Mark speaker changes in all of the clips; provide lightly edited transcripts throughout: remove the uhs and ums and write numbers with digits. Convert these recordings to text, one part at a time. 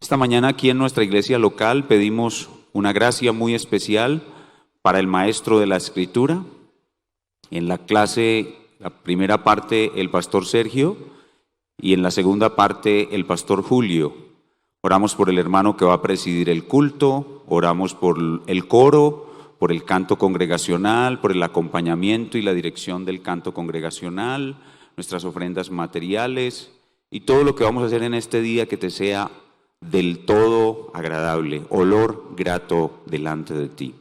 Speaker 1: Esta mañana aquí en nuestra iglesia local pedimos una gracia muy especial para el maestro de la Escritura. En la clase, la primera parte, el pastor Sergio, y en la segunda parte, el pastor Julio. Oramos por el hermano que va a presidir el culto, oramos por el coro, por el canto congregacional, por el acompañamiento y la dirección del canto congregacional, nuestras ofrendas materiales y todo lo que vamos a hacer en este día que te sea del todo agradable, olor grato delante de ti.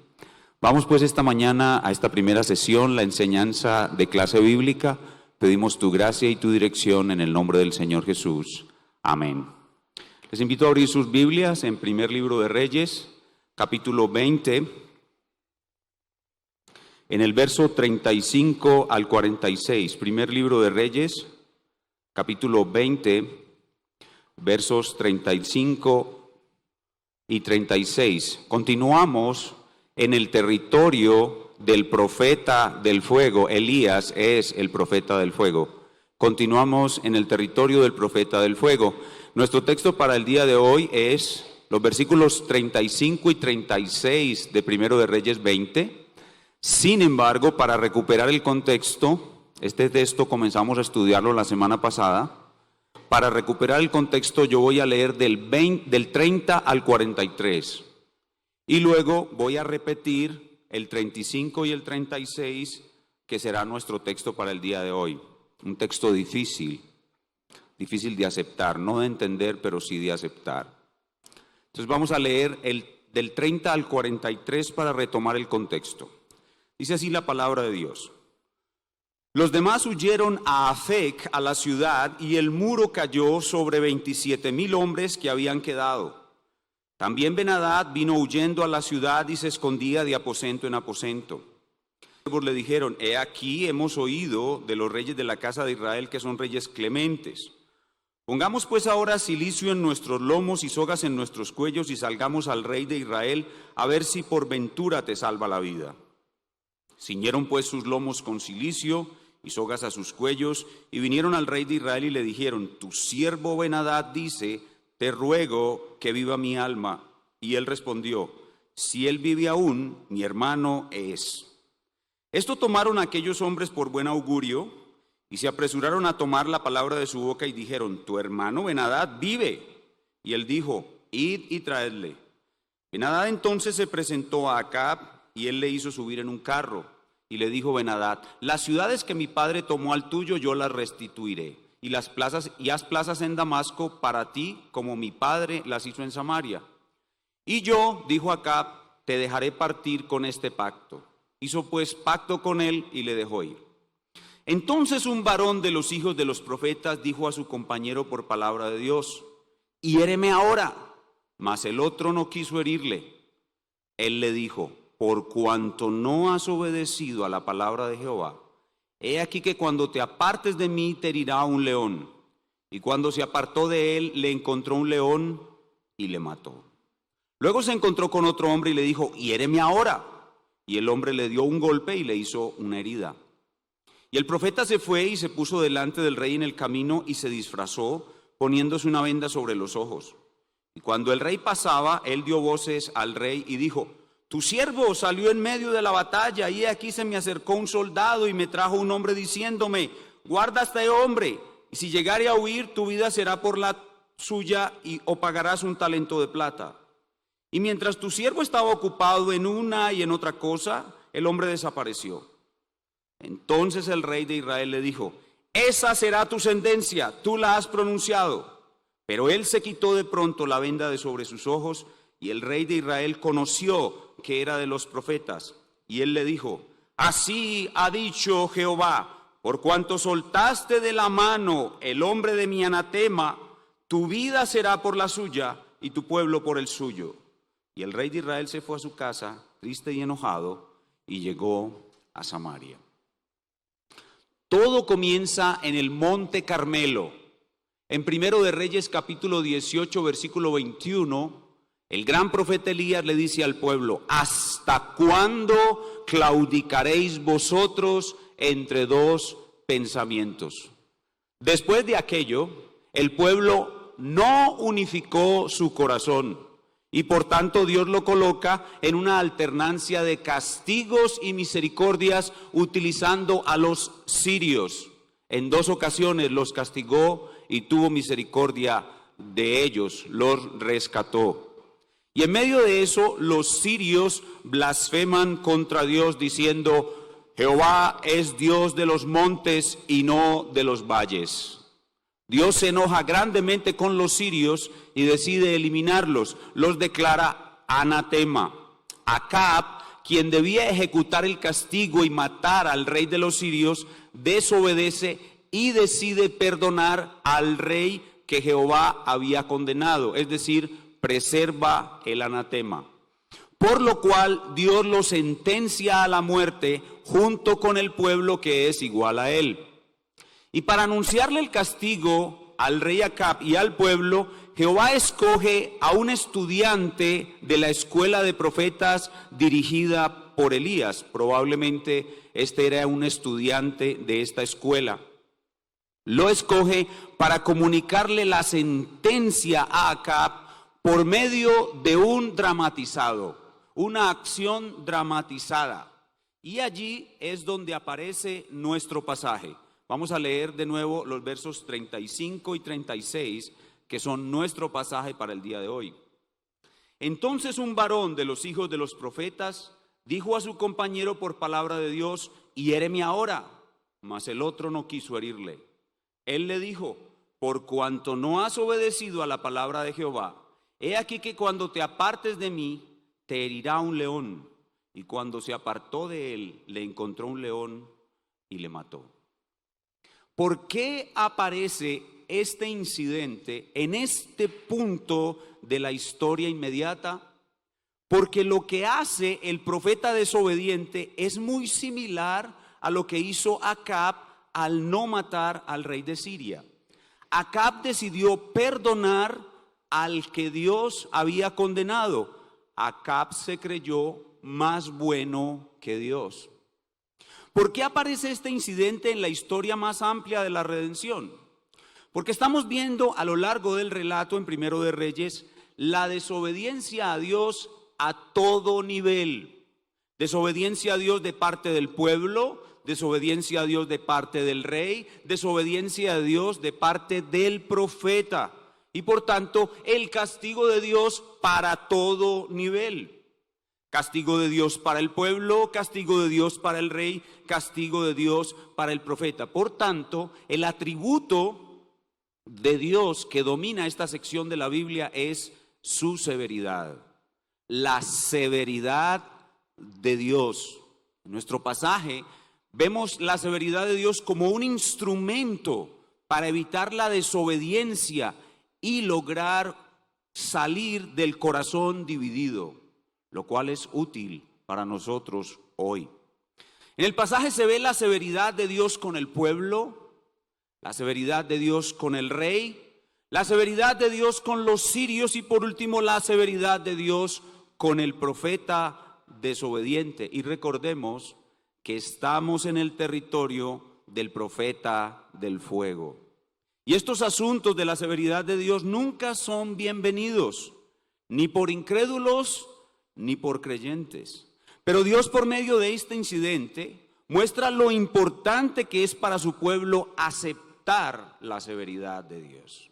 Speaker 1: Vamos pues esta mañana a esta primera sesión, la enseñanza de clase bíblica. Pedimos tu gracia y tu dirección en el nombre del Señor Jesús. Amén. Les invito a abrir sus Biblias en Primer Libro de Reyes, capítulo 20, en el verso 35 al 46. Primer Libro de Reyes, capítulo 20, versos 35 y 36. Continuamos en el territorio del profeta del fuego. Elías es el profeta del fuego. Continuamos en el territorio del profeta del fuego. Nuestro texto para el día de hoy es los versículos 35 y 36 de Primero de Reyes 20. Sin embargo, para recuperar el contexto, este texto comenzamos a estudiarlo la semana pasada. Para recuperar el contexto, yo voy a leer del 30 al 43. Y luego voy a repetir el 35 y el 36, que será nuestro texto para el día de hoy. Un texto difícil de aceptar, no de entender, pero sí de aceptar. Entonces vamos a leer del 30 al 43 para retomar el contexto. Dice así la palabra de Dios. Los demás huyeron a Afec, a la ciudad, y el muro cayó sobre 27,000 hombres que habían quedado. También Ben-Hadad vino huyendo a la ciudad y se escondía de aposento en aposento. Le dijeron: he aquí, hemos oído de los reyes de la casa de Israel que son reyes clementes. Pongamos pues ahora cilicio en nuestros lomos y sogas en nuestros cuellos y salgamos al rey de Israel a ver si por ventura te salva la vida. Ciñeron pues sus lomos con cilicio y sogas a sus cuellos y vinieron al rey de Israel y le dijeron: tu siervo Ben-Hadad dice: te ruego que viva mi alma. Y él respondió: si él vive aún, mi hermano es. Esto tomaron aquellos hombres por buen augurio y se apresuraron a tomar la palabra de su boca y dijeron: tu hermano Ben-Hadad vive. Y él dijo: id y traedle. Ben-Hadad entonces se presentó a Acab y él le hizo subir en un carro. Y le dijo Ben-Hadad: las ciudades que mi padre tomó al tuyo yo las restituiré. Y haz plazas en Damasco para ti, como mi padre las hizo en Samaria. Y yo, dijo Acab, te dejaré partir con este pacto. Hizo pues pacto con él y le dejó ir. Entonces un varón de los hijos de los profetas dijo a su compañero por palabra de Dios: hiéreme ahora. Mas el otro no quiso herirle. Él le dijo: por cuanto no has obedecido a la palabra de Jehová, he aquí que cuando te apartes de mí te herirá un león. Y cuando se apartó de él, le encontró un león y le mató. Luego se encontró con otro hombre y le dijo: hiéreme ahora. Y el hombre le dio un golpe y le hizo una herida. Y el profeta se fue y se puso delante del rey en el camino y se disfrazó, poniéndose una venda sobre los ojos. Y cuando el rey pasaba, él dio voces al rey y dijo: tu siervo salió en medio de la batalla, y aquí se me acercó un soldado y me trajo un hombre diciéndome: guarda a este hombre, y si llegare a huir, tu vida será por la suya o pagarás un talento de plata. Y mientras tu siervo estaba ocupado en una y en otra cosa, el hombre desapareció. Entonces el rey de Israel le dijo: esa será tu sentencia, tú la has pronunciado. Pero él se quitó de pronto la venda de sobre sus ojos, y el rey de Israel conoció que era de los profetas. Y él le dijo: así ha dicho Jehová, por cuanto soltaste de la mano el hombre de mi anatema, tu vida será por la suya y tu pueblo por el suyo. Y el rey de Israel se fue a su casa, triste y enojado, y llegó a Samaria. Todo comienza en el Monte Carmelo. En Primero de Reyes capítulo 18, versículo 21, el gran profeta Elías le dice al pueblo: ¿hasta cuándo claudicaréis vosotros entre dos pensamientos? Después de aquello, el pueblo no unificó su corazón. Y por tanto Dios lo coloca en una alternancia de castigos y misericordias utilizando a los sirios. En 2 ocasiones los castigó y tuvo misericordia de ellos, los rescató. Y en medio de eso los sirios blasfeman contra Dios diciendo: Jehová es Dios de los montes y no de los valles. Dios se enoja grandemente con los sirios y decide eliminarlos. Los declara anatema. Acab, quien debía ejecutar el castigo y matar al rey de los sirios, desobedece y decide perdonar al rey que Jehová había condenado, es decir, preserva el anatema. Por lo cual Dios lo sentencia a la muerte junto con el pueblo que es igual a él. Y para anunciarle el castigo al rey Acab y al pueblo, Jehová escoge a un estudiante de la escuela de profetas dirigida por Elías. Probablemente este era un estudiante de esta escuela. Lo escoge para comunicarle la sentencia a Acab por medio de un dramatizado, una acción dramatizada. Y allí es donde aparece nuestro pasaje. Vamos a leer de nuevo los versos 35 y 36, que son nuestro pasaje para el día de hoy. Entonces un varón de los hijos de los profetas dijo a su compañero por palabra de Dios: hiéreme ahora. Mas el otro no quiso herirle. Él le dijo: por cuanto no has obedecido a la palabra de Jehová, he aquí que cuando te apartes de mí, te herirá un león. Y cuando se apartó de él, le encontró un león y le mató. ¿Por qué aparece este incidente en este punto de la historia inmediata? Porque lo que hace el profeta desobediente es muy similar a lo que hizo Acab al no matar al rey de Siria. Acab decidió perdonar al que Dios había condenado. Acab se creyó más bueno que Dios. ¿Por qué aparece este incidente en la historia más amplia de la redención? Porque estamos viendo a lo largo del relato en Primero de Reyes la desobediencia a Dios a todo nivel. Desobediencia a Dios de parte del pueblo, desobediencia a Dios de parte del rey, desobediencia a Dios de parte del profeta. Y por tanto, el castigo de Dios para todo nivel. Castigo de Dios para el pueblo, castigo de Dios para el rey, castigo de Dios para el profeta. Por tanto, el atributo de Dios que domina esta sección de la Biblia es su severidad. La severidad de Dios. En nuestro pasaje vemos la severidad de Dios como un instrumento para evitar la desobediencia y lograr salir del corazón dividido, lo cual es útil para nosotros hoy. En el pasaje se ve la severidad de Dios con el pueblo, la severidad de Dios con el rey, la severidad de Dios con los sirios y por último la severidad de Dios con el profeta desobediente. Y recordemos que estamos en el territorio del profeta del fuego. Y estos asuntos de la severidad de Dios nunca son bienvenidos, ni por incrédulos, ni por creyentes. Pero Dios, por medio de este incidente, muestra lo importante que es para su pueblo aceptar la severidad de Dios.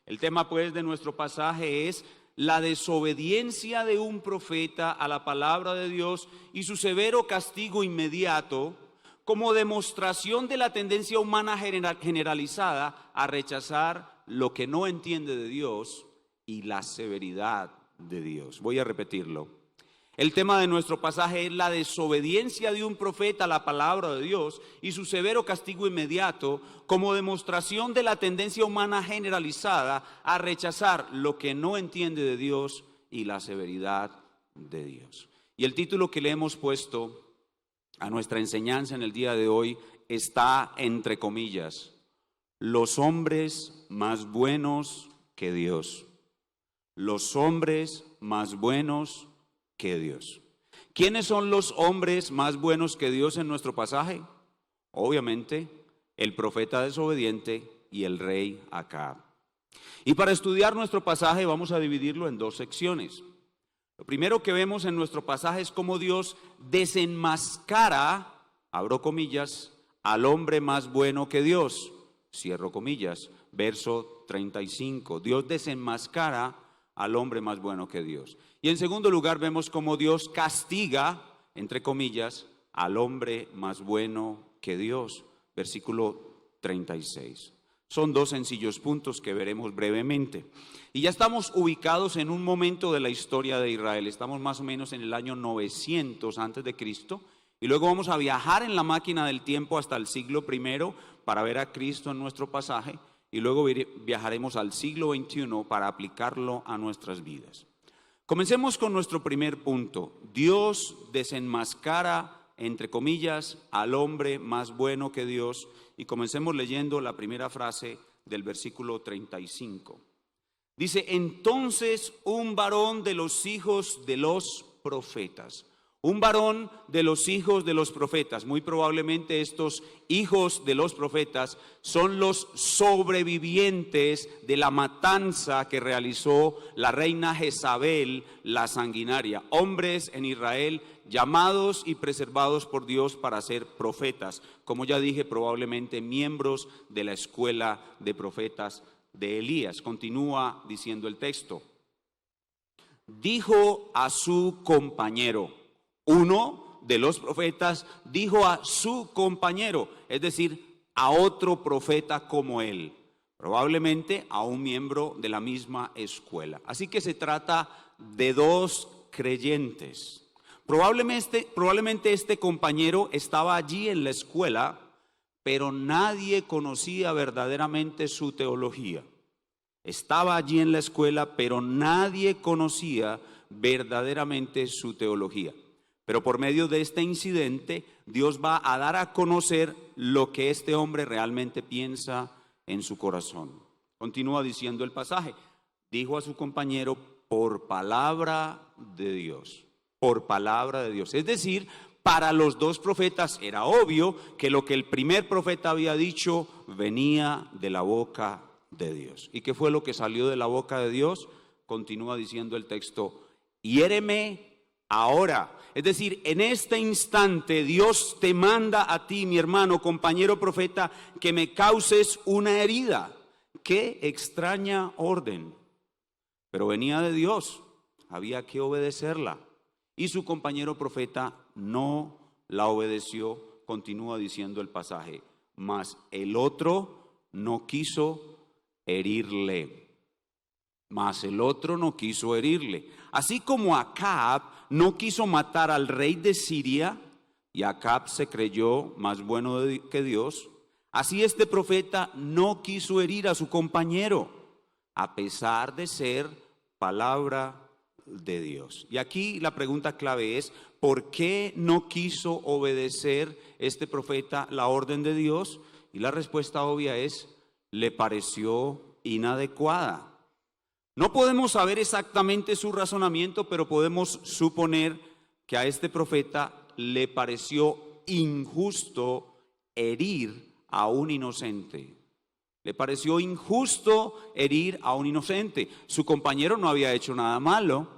Speaker 1: El tema, pues, de nuestro pasaje es la desobediencia de un profeta a la palabra de Dios y su severo castigo inmediato como demostración de la tendencia humana generalizada a rechazar lo que no entiende de Dios y la severidad de Dios. Voy a repetirlo. El tema de nuestro pasaje es la desobediencia de un profeta a la palabra de Dios y su severo castigo inmediato como demostración de la tendencia humana generalizada a rechazar lo que no entiende de Dios y la severidad de Dios. Y el título que le hemos puesto a nuestra enseñanza en el día de hoy está entre comillas: los hombres más buenos que Dios. Los hombres más buenos que Dios. ¿Quiénes son los hombres más buenos que Dios en nuestro pasaje? Obviamente, el profeta desobediente y el rey Acab. Y para estudiar nuestro pasaje vamos a dividirlo en dos secciones. Lo primero que vemos en nuestro pasaje es cómo Dios desenmascara, abro comillas, al hombre más bueno que Dios, cierro comillas, verso 35. Dios desenmascara al hombre más bueno que Dios. Y en segundo lugar vemos cómo Dios castiga, entre comillas, al hombre más bueno que Dios, versículo 36. Son dos sencillos puntos que veremos brevemente. Y ya estamos ubicados en un momento de la historia de Israel. Estamos más o menos en el año 900 antes de Cristo. Y luego vamos a viajar en la máquina del tiempo hasta el siglo I para ver a Cristo en nuestro pasaje. Y luego viajaremos al siglo XXI para aplicarlo a nuestras vidas. Comencemos con nuestro primer punto. Dios desenmascara, entre comillas, al hombre más bueno que Dios. Y comencemos leyendo la primera frase del versículo 35. Dice, entonces un varón de los hijos de los profetas. Un varón de los hijos de los profetas. Muy probablemente estos hijos de los profetas son los sobrevivientes de la matanza que realizó la reina Jezabel, la sanguinaria. Hombres en Israel llamados y preservados por Dios para ser profetas. Como ya dije, probablemente miembros de la escuela de profetas de Elías. Continúa diciendo el texto. Dijo a su compañero. Uno de los profetas dijo a su compañero, es decir, a otro profeta como él, probablemente a un miembro de la misma escuela. Así que se trata de dos creyentes. Probablemente este compañero estaba allí en la escuela, pero nadie conocía verdaderamente su teología. Estaba allí en la escuela, pero nadie conocía verdaderamente su teología. Pero por medio de este incidente, Dios va a dar a conocer lo que este hombre realmente piensa en su corazón. Continúa diciendo el pasaje. Dijo a su compañero, por palabra de Dios. Por palabra de Dios. Es decir, para los dos profetas era obvio que lo que el primer profeta había dicho venía de la boca de Dios. ¿Y qué fue lo que salió de la boca de Dios? Continúa diciendo el texto, hiéreme ahora. Es decir, en este instante Dios te manda a ti, mi hermano, compañero profeta, que me causes una herida. Qué extraña orden. Pero venía de Dios, había que obedecerla. Y su compañero profeta no la obedeció, continúa diciendo el pasaje. Mas el otro no quiso herirle. Mas el otro no quiso herirle. Así como Acab no quiso matar al rey de Siria, y Acab se creyó más bueno que Dios, así este profeta no quiso herir a su compañero, a pesar de ser palabra de Dios. Y aquí la pregunta clave es, ¿por qué no quiso obedecer este profeta la orden de Dios? Y la respuesta obvia es, le pareció inadecuada. No podemos saber exactamente su razonamiento, pero podemos suponer que a este profeta le pareció injusto herir a un inocente. Le pareció injusto herir a un inocente. Su compañero no había hecho nada malo,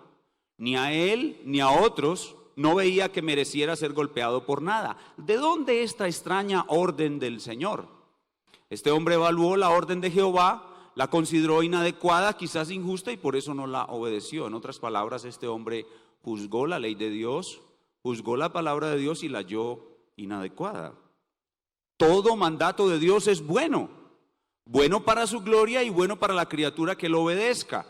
Speaker 1: ni a él ni a otros. No veía que mereciera ser golpeado por nada. ¿De dónde esta extraña orden del Señor? Este hombre evaluó la orden de Jehová, la consideró inadecuada, quizás injusta, y por eso no la obedeció. En otras palabras, este hombre juzgó la ley de Dios, juzgó la palabra de Dios y la halló inadecuada. Todo mandato de Dios es bueno, bueno para su gloria y bueno para la criatura que lo obedezca.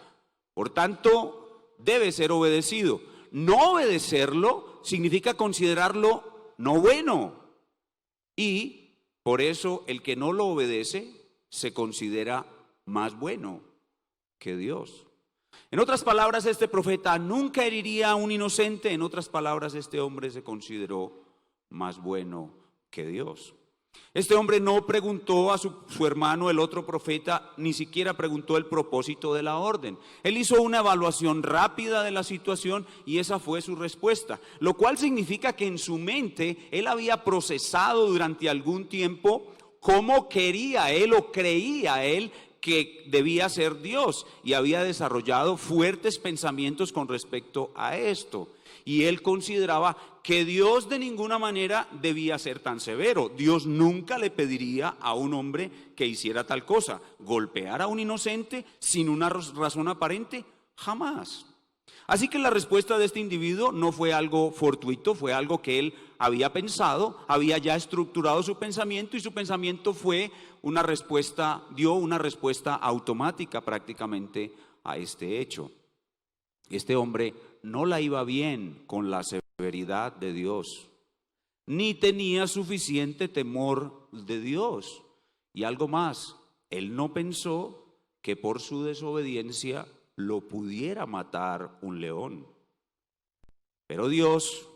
Speaker 1: Por tanto, debe ser obedecido. No obedecerlo significa considerarlo no bueno. Y por eso el que no lo obedece se considera más bueno que Dios. En otras palabras, este profeta nunca heriría a un inocente. En otras palabras, este hombre se consideró más bueno que Dios. Este hombre no preguntó a su hermano, el otro profeta, ni siquiera preguntó el propósito de la orden. Él hizo una evaluación rápida de la situación y esa fue su respuesta, lo cual significa que en su mente él había procesado durante algún tiempo cómo quería él o creía él que debía ser Dios y había desarrollado fuertes pensamientos con respecto a esto. Y él consideraba que Dios de ninguna manera debía ser tan severo. Dios nunca le pediría a un hombre que hiciera tal cosa. ¿Golpear a un inocente sin una razón aparente? Jamás. Así que la respuesta de este individuo no fue algo fortuito, fue algo que él había pensado, había ya estructurado su pensamiento, y su pensamiento dio una respuesta automática prácticamente a este hecho. Este hombre no la iba bien con la severidad de Dios, ni tenía suficiente temor de Dios. Y algo más, él no pensó que por su desobediencia lo pudiera matar un león. Pero Dios,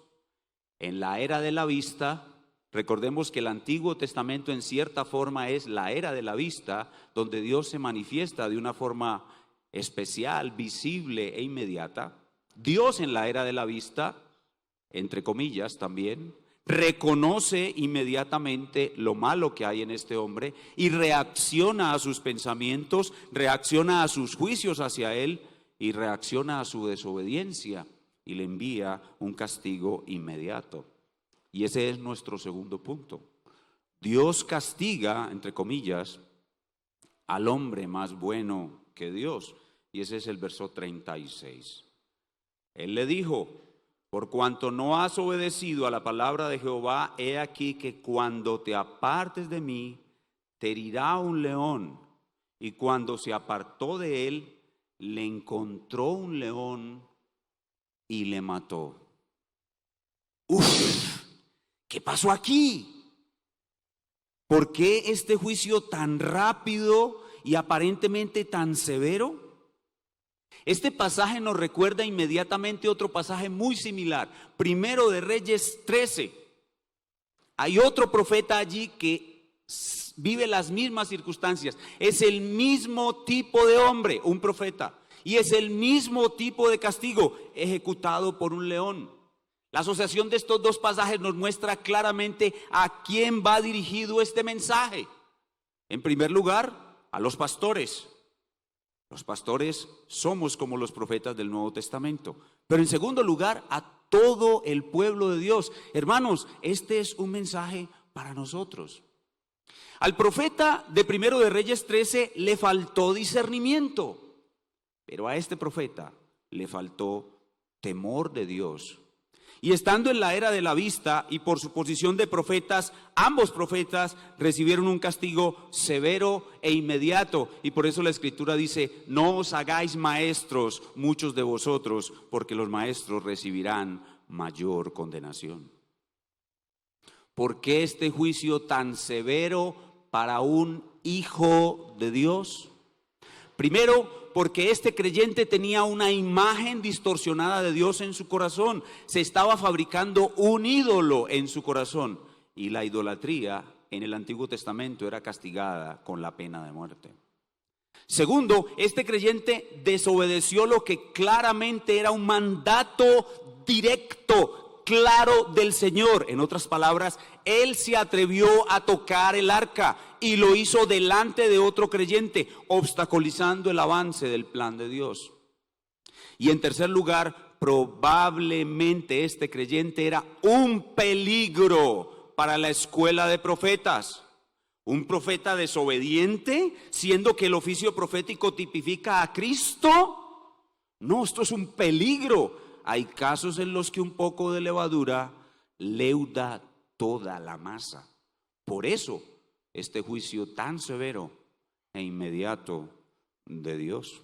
Speaker 1: en la era de la vista, recordemos que el Antiguo Testamento en cierta forma es la era de la vista, donde Dios se manifiesta de una forma especial, visible e inmediata. Dios en la era de la vista, entre comillas también, reconoce inmediatamente lo malo que hay en este hombre y reacciona a sus pensamientos, reacciona a sus juicios hacia él y reacciona a su desobediencia y le envía un castigo inmediato. Y ese es nuestro segundo punto. Dios castiga, entre comillas, al hombre más bueno que Dios. Y ese es el verso 36. Él le dijo: por cuanto no has obedecido a la palabra de Jehová, he aquí que cuando te apartes de mí, te herirá un león. Y cuando se apartó de él, le encontró un león y le mató. ¡Uf! ¿Qué pasó aquí? ¿Por qué este juicio tan rápido y aparentemente tan severo? Este pasaje nos recuerda inmediatamente otro pasaje muy similar, Primero de Reyes 13. Hay otro profeta allí que vive las mismas circunstancias. Es el mismo tipo de hombre, un profeta, y es el mismo tipo de castigo, ejecutado por un león. La asociación de estos dos pasajes nos muestra claramente a quién va dirigido este mensaje. En primer lugar, a los pastores. Los pastores somos como los profetas del Nuevo Testamento. Pero en segundo lugar, a todo el pueblo de Dios. Hermanos, este es un mensaje para nosotros. Al profeta de Primero de Reyes 13 le faltó discernimiento, pero a este profeta le faltó temor de Dios. Y estando en la era de la vista y por su posición de profetas, ambos profetas recibieron un castigo severo e inmediato. Y por eso la Escritura dice: no os hagáis maestros muchos de vosotros, porque los maestros recibirán mayor condenación. ¿Por qué este juicio tan severo para un hijo de Dios? Primero, porque este creyente tenía una imagen distorsionada de Dios en su corazón. Se estaba fabricando un ídolo en su corazón. Y la idolatría en el Antiguo Testamento era castigada con la pena de muerte. Segundo, este creyente desobedeció lo que claramente era un mandato directo, claro del Señor. En otras palabras, él se atrevió a tocar el arca y lo hizo delante de otro creyente, obstaculizando el avance del plan de Dios. Y en tercer lugar, probablemente este creyente era un peligro para la escuela de profetas. Un profeta desobediente, siendo que el oficio profético tipifica a Cristo. No, esto es un peligro. Hay casos en los que un poco de levadura leuda toda la masa. Por eso, este juicio tan severo e inmediato de Dios.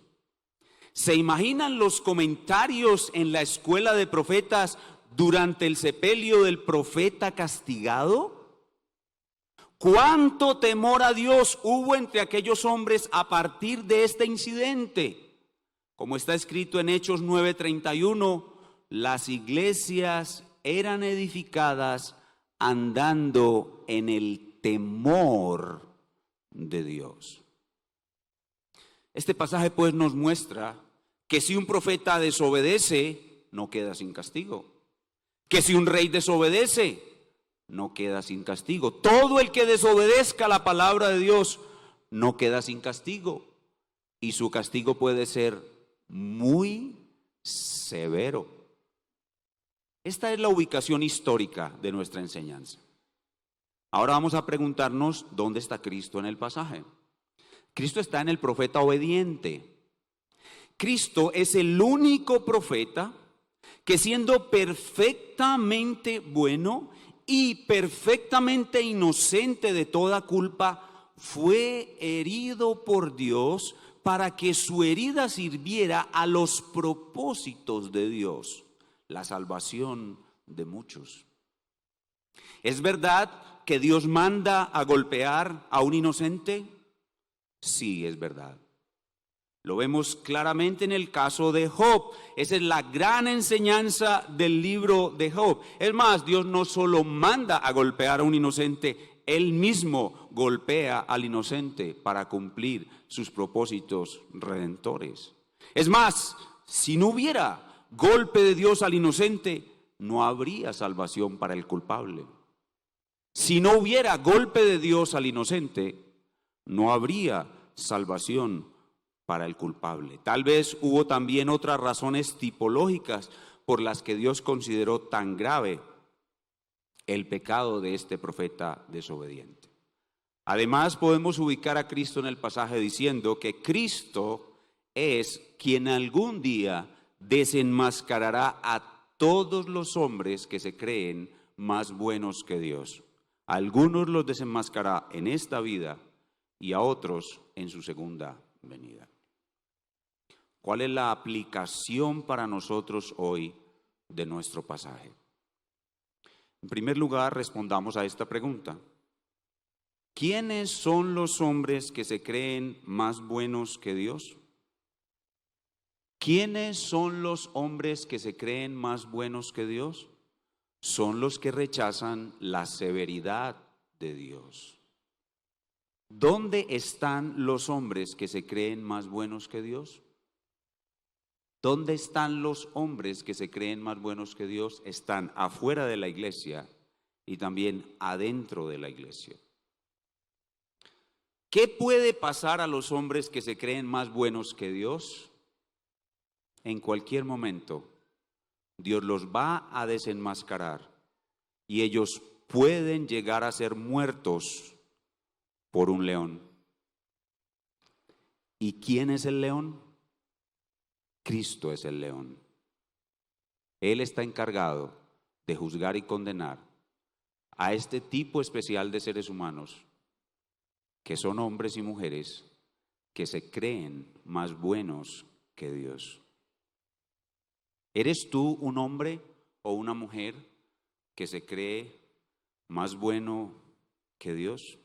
Speaker 1: ¿Se imaginan los comentarios en la escuela de profetas durante el sepelio del profeta castigado? ¿Cuánto temor a Dios hubo entre aquellos hombres a partir de este incidente? Como está escrito en Hechos 9:31, las iglesias eran edificadas andando en el temor de Dios. Este pasaje pues nos muestra que si un profeta desobedece, no queda sin castigo. Que si un rey desobedece, no queda sin castigo. Todo el que desobedezca la palabra de Dios no queda sin castigo. y su castigo puede ser muy severo. Esta es la ubicación histórica de nuestra enseñanza. Ahora vamos a preguntarnos dónde está Cristo en el pasaje. Cristo está en el profeta obediente. Cristo es el único profeta que, siendo perfectamente bueno y perfectamente inocente de toda culpa, fue herido por Dios para que su herida sirviera a los propósitos de Dios, la salvación de muchos. ¿Es verdad que Dios manda a golpear a un inocente? Sí, es verdad. Lo vemos claramente en el caso de Job. Esa es la gran enseñanza del libro de Job. Es más, Dios no solo manda a golpear a un inocente, Él mismo golpea al inocente para cumplir sus propósitos redentores. Es más, si no hubiera golpe de Dios al inocente, no habría salvación para el culpable. Si no hubiera golpe de Dios al inocente, no habría salvación para el culpable. Tal vez hubo también otras razones tipológicas por las que Dios consideró tan grave el pecado de este profeta desobediente. Además, podemos ubicar a Cristo en el pasaje diciendo que Cristo es quien algún día desenmascarará a todos los hombres que se creen más buenos que Dios. A algunos los desenmascarará en esta vida y a otros en su segunda venida. ¿Cuál es la aplicación para nosotros hoy de nuestro pasaje? En primer lugar, respondamos a esta pregunta. ¿Quiénes son los hombres que se creen más buenos que Dios? ¿Quiénes son los hombres que se creen más buenos que Dios? Son los que rechazan la severidad de Dios. ¿Dónde están los hombres que se creen más buenos que Dios? ¿Dónde están los hombres que se creen más buenos que Dios? Están afuera de la iglesia y también adentro de la iglesia. ¿Qué puede pasar a los hombres que se creen más buenos que Dios? En cualquier momento, Dios los va a desenmascarar y ellos pueden llegar a ser muertos por un león. ¿Y quién es el león? Cristo es el león. Él está encargado de juzgar y condenar a este tipo especial de seres humanos, que son hombres y mujeres que se creen más buenos que Dios. ¿Eres tú un hombre o una mujer que se cree más bueno que Dios?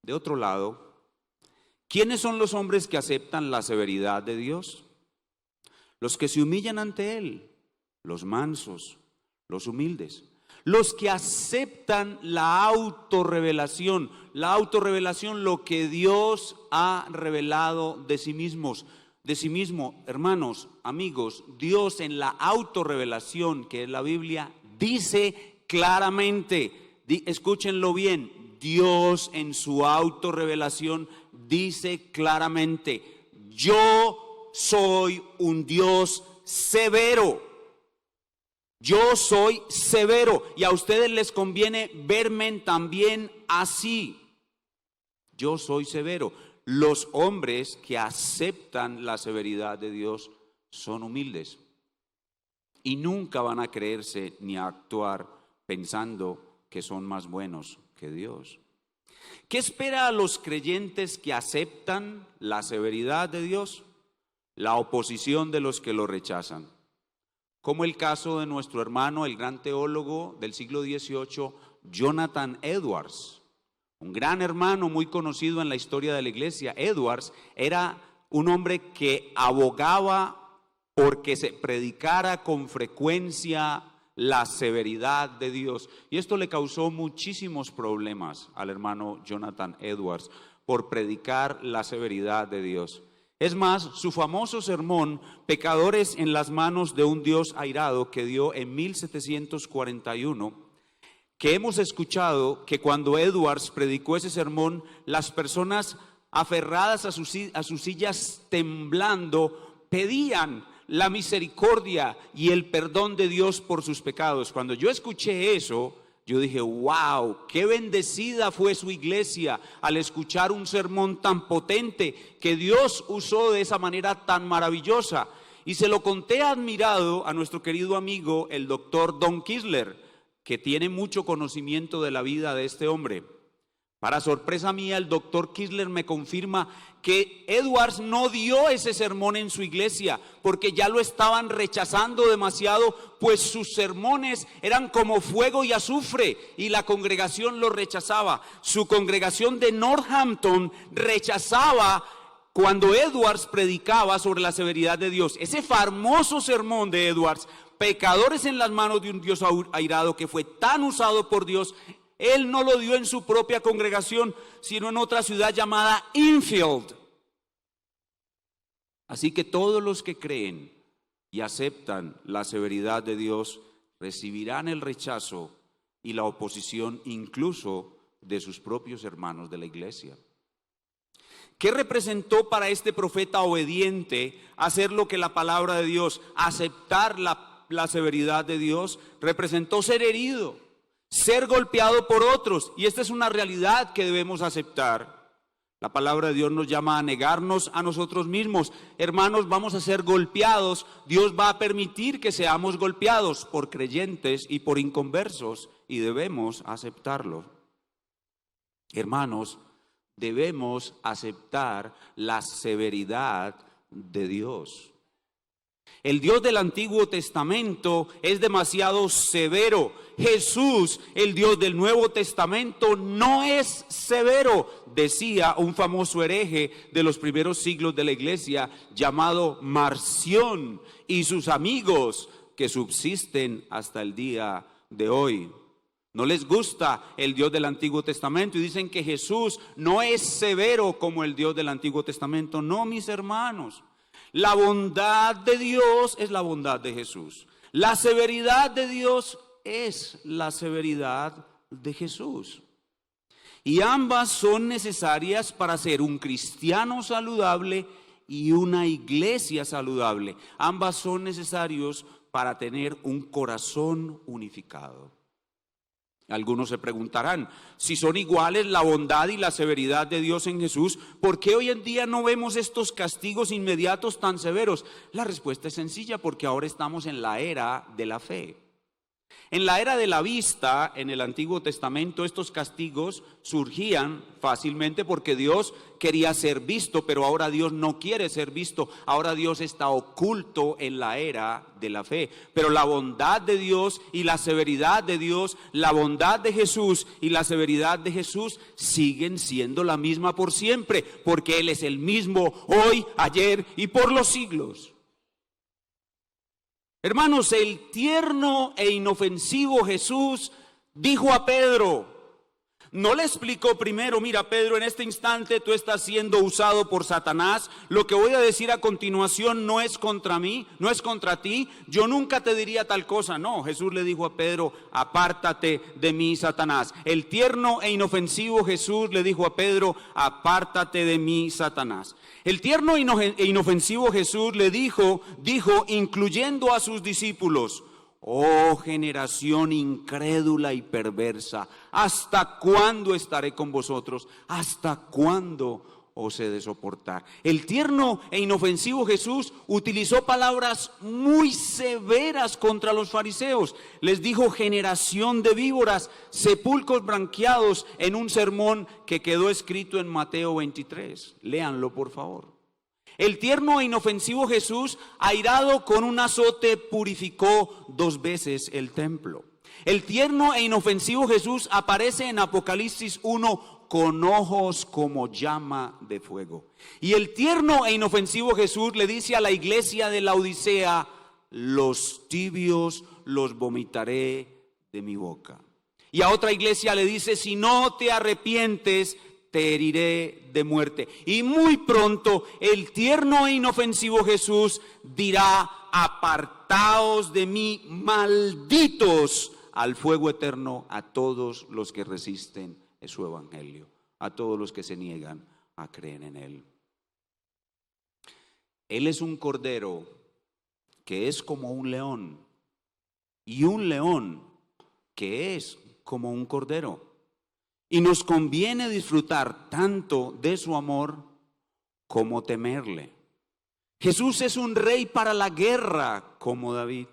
Speaker 1: De otro lado, ¿quiénes son los hombres que aceptan la severidad de Dios? Los que se humillan ante Él, los mansos, los humildes, los que aceptan la autorrevelación, lo que Dios ha revelado de sí mismo. Hermanos, amigos, Dios en la autorrevelación, que es la Biblia, dice claramente, escúchenlo bien, Dios en su autorrevelación dice claramente: yo soy un Dios severo. Yo soy severo y a ustedes les conviene verme también así. Yo soy severo. Los hombres que aceptan la severidad de Dios son humildes y nunca van a creerse ni a actuar pensando que son más buenos que Dios. ¿Qué espera a los creyentes que aceptan la severidad de Dios? La oposición de los que lo rechazan. Como el caso de nuestro hermano, el gran teólogo del siglo XVIII, Jonathan Edwards, un gran hermano muy conocido en la historia de la iglesia. Edwards era un hombre que abogaba porque se predicara con frecuencia la severidad de Dios. Y esto le causó muchísimos problemas al hermano Jonathan Edwards por predicar la severidad de Dios. Es más, su famoso sermón, Pecadores en las manos de un Dios airado, que dio en 1741, que hemos escuchado que cuando Edwards predicó ese sermón, las personas aferradas a sus sillas temblando pedían la misericordia y el perdón de Dios por sus pecados. Cuando yo escuché eso, yo dije, wow, qué bendecida fue su iglesia al escuchar un sermón tan potente que Dios usó de esa manera tan maravillosa. Y se lo conté admirado a nuestro querido amigo, el doctor Don Kisler, que tiene mucho conocimiento de la vida de este hombre. Para sorpresa mía, el doctor Kisler me confirma que Edwards no dio ese sermón en su iglesia porque ya lo estaban rechazando demasiado, pues sus sermones eran como fuego y azufre y la congregación lo rechazaba. Su congregación de Northampton rechazaba cuando Edwards predicaba sobre la severidad de Dios. Ese famoso sermón de Edwards, pecadores en las manos de un Dios airado, que fue tan usado por Dios, él no lo dio en su propia congregación, sino en otra ciudad llamada Enfield. Así que todos los que creen y aceptan la severidad de Dios recibirán el rechazo y la oposición incluso de sus propios hermanos de la iglesia. ¿Qué representó para este profeta obediente hacer lo que la palabra de Dios, aceptar la severidad de Dios? Representó ser herido, ser golpeado por otros, y esta es una realidad que debemos aceptar. La palabra de Dios nos llama a negarnos a nosotros mismos. Hermanos, vamos a ser golpeados. Dios va a permitir que seamos golpeados por creyentes y por inconversos, y debemos aceptarlo. Hermanos, debemos aceptar la severidad de Dios. El Dios del Antiguo Testamento es demasiado severo. Jesús, el Dios del Nuevo Testamento, no es severo, decía un famoso hereje de los primeros siglos de la iglesia llamado Marción y sus amigos que subsisten hasta el día de hoy. No les gusta el Dios del Antiguo Testamento y dicen que Jesús no es severo como el Dios del Antiguo Testamento. No, mis hermanos. La bondad de Dios es la bondad de Jesús. La severidad de Dios es la severidad de Jesús. Y ambas son necesarias para ser un cristiano saludable y una iglesia saludable. Ambas son necesarios para tener un corazón unificado. Algunos se preguntarán, si son iguales la bondad y la severidad de Dios en Jesús, ¿por qué hoy en día no vemos estos castigos inmediatos tan severos? La respuesta es sencilla, porque ahora estamos en la era de la fe. En la era de la vista, en el Antiguo Testamento, estos castigos surgían fácilmente porque Dios quería ser visto, pero ahora Dios no quiere ser visto. Ahora Dios está oculto en la era de la fe. Pero la bondad de Dios y la severidad de Dios, la bondad de Jesús y la severidad de Jesús siguen siendo la misma por siempre, porque Él es el mismo hoy, ayer y por los siglos. Hermanos, el tierno e inofensivo Jesús dijo a Pedro, no le explicó primero, mira Pedro, en este instante tú estás siendo usado por Satanás, lo que voy a decir a continuación no es contra mí, no es contra ti, yo nunca te diría tal cosa. No, Jesús le dijo a Pedro, apártate de mí, Satanás. El tierno e inofensivo Jesús le dijo a Pedro, apártate de mí, Satanás. El tierno e inofensivo Jesús le dijo, incluyendo a sus discípulos, oh generación incrédula y perversa, ¿hasta cuándo estaré con vosotros? ¿Hasta cuándo os he de soportar? El tierno e inofensivo Jesús utilizó palabras muy severas contra los fariseos. Les dijo generación de víboras, sepulcros branqueados, en un sermón que quedó escrito en Mateo 23. Léanlo, por favor. El tierno e inofensivo Jesús, airado con un azote, purificó 2 veces el templo. El tierno e inofensivo Jesús aparece en Apocalipsis 1 con ojos como llama de fuego. Y el tierno e inofensivo Jesús le dice a la iglesia de Laodicea, los tibios los vomitaré de mi boca. Y a otra iglesia le dice, si no te arrepientes, te heriré de muerte. Y muy pronto el tierno e inofensivo Jesús dirá, apartaos de mí, malditos, al fuego eterno a todos los que resisten su evangelio, a todos los que se niegan a creer en él. Él es un cordero que es como un león, y un león que es como un cordero. Y nos conviene disfrutar tanto de su amor como temerle. Jesús es un rey para la guerra como David,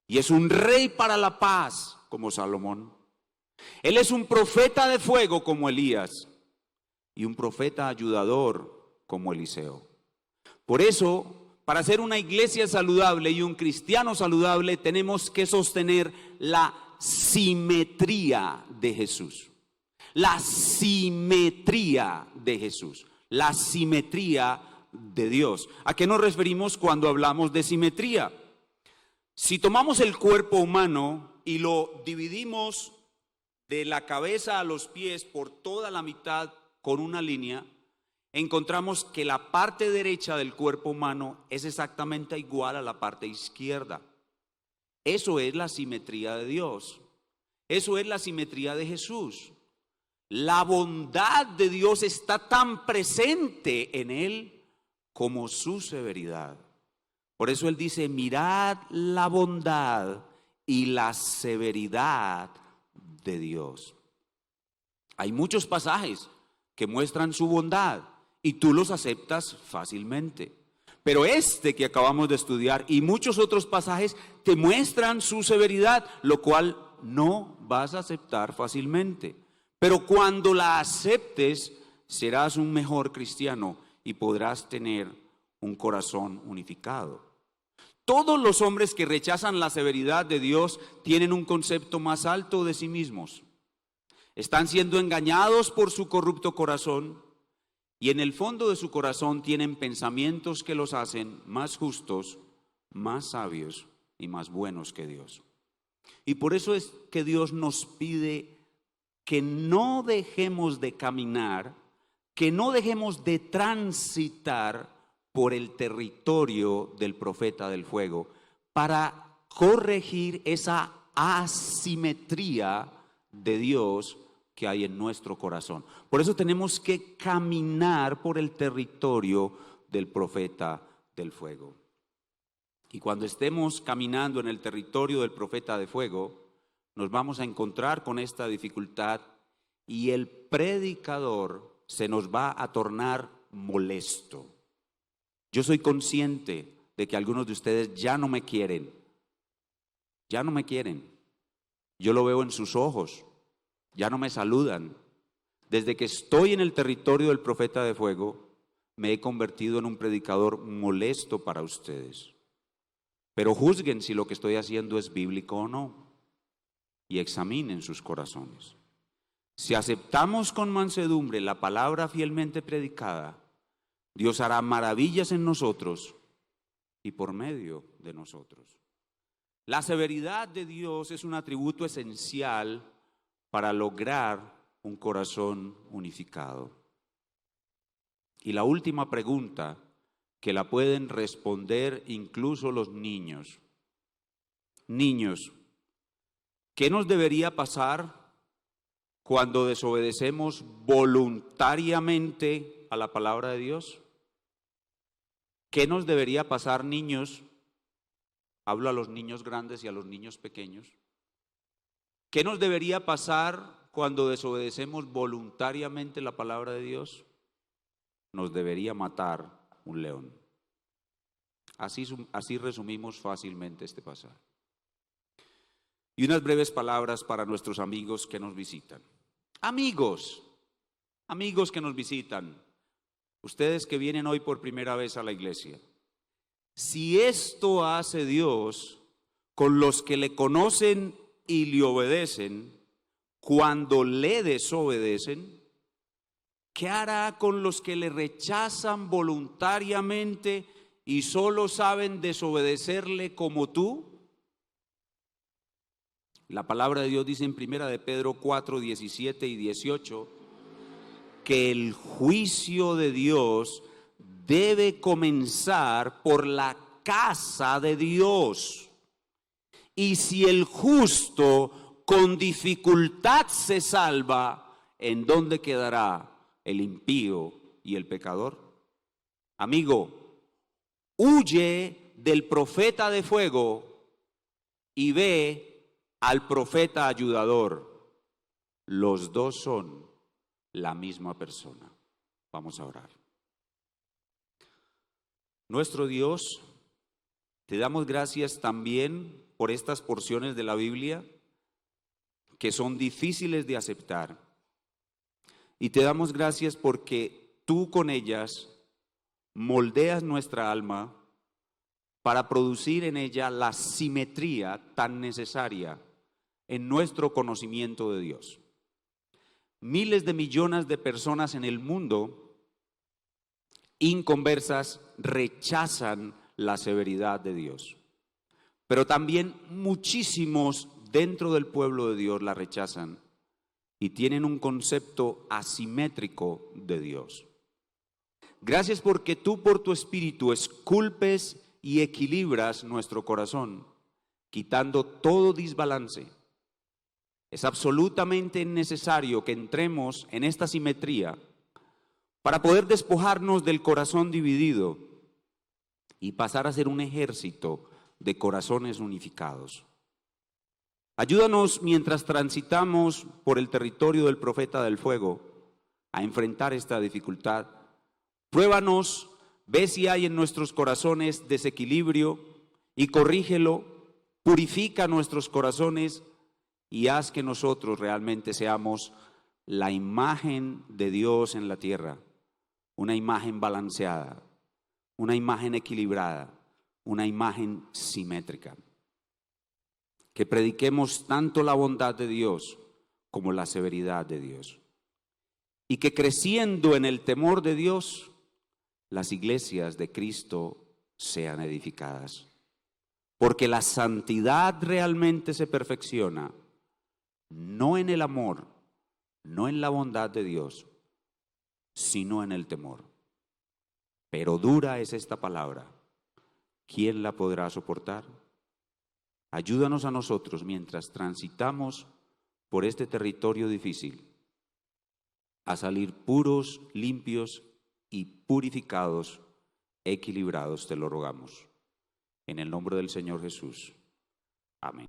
Speaker 1: y es un rey para la paz como Salomón. Él es un profeta de fuego como Elías y un profeta ayudador como Eliseo. Por eso, para ser una iglesia saludable y un cristiano saludable, tenemos que sostener la simetría de Jesús. La simetría de Jesús, la simetría de Dios. ¿A qué nos referimos cuando hablamos de simetría? Si tomamos el cuerpo humano y lo dividimos de la cabeza a los pies por toda la mitad con una línea, encontramos que la parte derecha del cuerpo humano es exactamente igual a la parte izquierda. Eso es la simetría de Dios. Eso es la simetría de Jesús. La bondad de Dios está tan presente en él como su severidad. Por eso él dice: mirad la bondad y la severidad de Dios. Hay muchos pasajes que muestran su bondad y tú los aceptas fácilmente. Pero este que acabamos de estudiar y muchos otros pasajes te muestran su severidad, lo cual no vas a aceptar fácilmente. Pero cuando la aceptes, serás un mejor cristiano y podrás tener un corazón unificado. Todos los hombres que rechazan la severidad de Dios tienen un concepto más alto de sí mismos. Están siendo engañados por su corrupto corazón y en el fondo de su corazón tienen pensamientos que los hacen más justos, más sabios y más buenos que Dios. Y por eso es que Dios nos pide que no dejemos de caminar, que no dejemos de transitar por el territorio del profeta del fuego para corregir esa asimetría de Dios que hay en nuestro corazón. Por eso tenemos que caminar por el territorio del profeta del fuego. Y cuando estemos caminando en el territorio del profeta de fuego, nos vamos a encontrar con esta dificultad y el predicador se nos va a tornar molesto. Yo soy consciente de que algunos de ustedes ya no me quieren. Ya no me quieren. Yo lo veo en sus ojos. Ya no me saludan. Desde que estoy en el territorio del profeta de fuego, me he convertido en un predicador molesto para ustedes. Pero juzguen si lo que estoy haciendo es bíblico o no. Y examinen sus corazones. Si aceptamos con mansedumbre la palabra fielmente predicada, Dios hará maravillas en nosotros y por medio de nosotros. La severidad de Dios es un atributo esencial para lograr un corazón unificado. Y la última pregunta, que la pueden responder incluso los niños. Niños, ¿qué nos debería pasar cuando desobedecemos voluntariamente a la palabra de Dios? ¿Qué nos debería pasar, niños? Hablo a los niños grandes y a los niños pequeños. ¿Qué nos debería pasar cuando desobedecemos voluntariamente la palabra de Dios? Nos debería matar un león. Así resumimos fácilmente este pasaje. Y unas breves palabras para nuestros amigos que nos visitan. Amigos que nos visitan, ustedes que vienen hoy por primera vez a la iglesia. Si esto hace Dios con los que le conocen y le obedecen, cuando le desobedecen, ¿qué hará con los que le rechazan voluntariamente y solo saben desobedecerle como tú? La palabra de Dios dice en 1 de Pedro 4, 17 y 18 que el juicio de Dios debe comenzar por la casa de Dios. Y si el justo con dificultad se salva, ¿en dónde quedará el impío y el pecador? Amigo, huye del profeta de fuego y ve al profeta ayudador. Los dos son la misma persona. Vamos a orar. Nuestro Dios, te damos gracias también por estas porciones de la Biblia que son difíciles de aceptar. Y te damos gracias porque tú con ellas moldeas nuestra alma para producir en ella la simetría tan necesaria en nuestro conocimiento de Dios. Miles de millones de personas en el mundo inconversas rechazan la severidad de Dios, pero también muchísimos dentro del pueblo de Dios la rechazan y tienen un concepto asimétrico de Dios. Gracias porque tú por tu Espíritu esculpes y equilibras nuestro corazón, quitando todo desbalance. Es absolutamente necesario que entremos en esta simetría para poder despojarnos del corazón dividido y pasar a ser un ejército de corazones unificados. Ayúdanos mientras transitamos por el territorio del profeta del fuego a enfrentar esta dificultad. Pruébanos, ve si hay en nuestros corazones desequilibrio y corrígelo, purifica nuestros corazones y haz que nosotros realmente seamos la imagen de Dios en la tierra, una imagen balanceada, una imagen equilibrada, una imagen simétrica. Que prediquemos tanto la bondad de Dios como la severidad de Dios. Y que creciendo en el temor de Dios, las iglesias de Cristo sean edificadas. Porque la santidad realmente se perfecciona, no en el amor, no en la bondad de Dios, sino en el temor. Pero dura es esta palabra. ¿Quién la podrá soportar? Ayúdanos a nosotros mientras transitamos por este territorio difícil a salir puros, limpios y purificados, equilibrados, te lo rogamos. En el nombre del Señor Jesús. Amén.